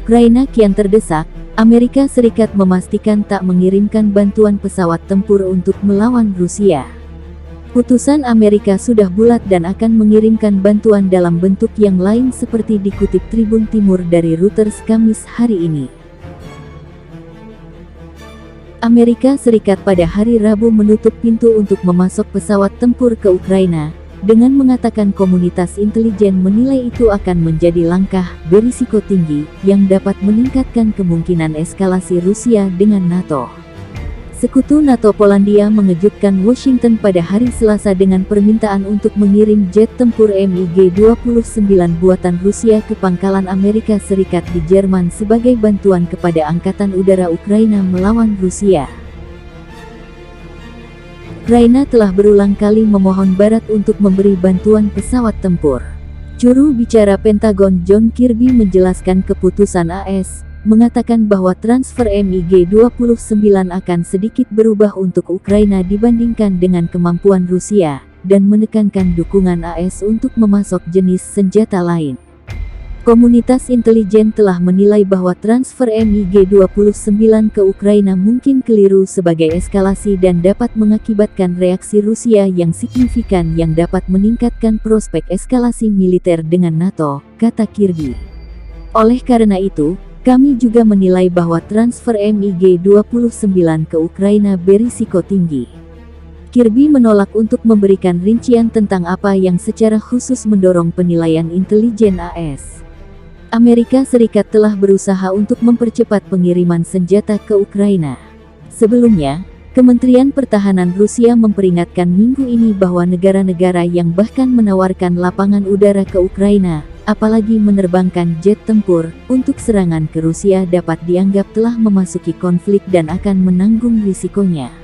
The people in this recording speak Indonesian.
Ukraina kian terdesak, Amerika Serikat memastikan tak mengirimkan bantuan pesawat tempur untuk melawan Rusia. Putusan Amerika sudah bulat dan akan mengirimkan bantuan dalam bentuk yang lain seperti dikutip Tribun Timur dari Reuters Kamis hari ini. Amerika Serikat pada hari Rabu menutup pintu untuk memasok pesawat tempur ke Ukraina, dengan mengatakan komunitas intelijen menilai itu akan menjadi langkah berisiko tinggi yang dapat meningkatkan kemungkinan eskalasi Rusia dengan NATO. Sekutu NATO Polandia mengejutkan Washington pada hari Selasa dengan permintaan untuk mengirim jet tempur MiG-29 buatan Rusia ke pangkalan Amerika Serikat di Jerman sebagai bantuan kepada Angkatan Udara Ukraina melawan Rusia. Ukraina telah berulang kali memohon Barat untuk memberi bantuan pesawat tempur. Juru bicara Pentagon John Kirby menjelaskan keputusan AS, mengatakan bahwa transfer MiG-29 akan sedikit berubah untuk Ukraina dibandingkan dengan kemampuan Rusia, dan menekankan dukungan AS untuk memasok jenis senjata lain. Komunitas intelijen telah menilai bahwa transfer MiG-29 ke Ukraina mungkin keliru sebagai eskalasi dan dapat mengakibatkan reaksi Rusia yang signifikan yang dapat meningkatkan prospek eskalasi militer dengan NATO, kata Kirby. Oleh karena itu, kami juga menilai bahwa transfer MiG-29 ke Ukraina berisiko tinggi. Kirby menolak untuk memberikan rincian tentang apa yang secara khusus mendorong penilaian intelijen AS. Amerika Serikat telah berusaha untuk mempercepat pengiriman senjata ke Ukraina. Sebelumnya, Kementerian Pertahanan Rusia memperingatkan minggu ini bahwa negara-negara yang bahkan menawarkan lapangan udara ke Ukraina, apalagi menerbangkan jet tempur, untuk serangan ke Rusia dapat dianggap telah memasuki konflik dan akan menanggung risikonya.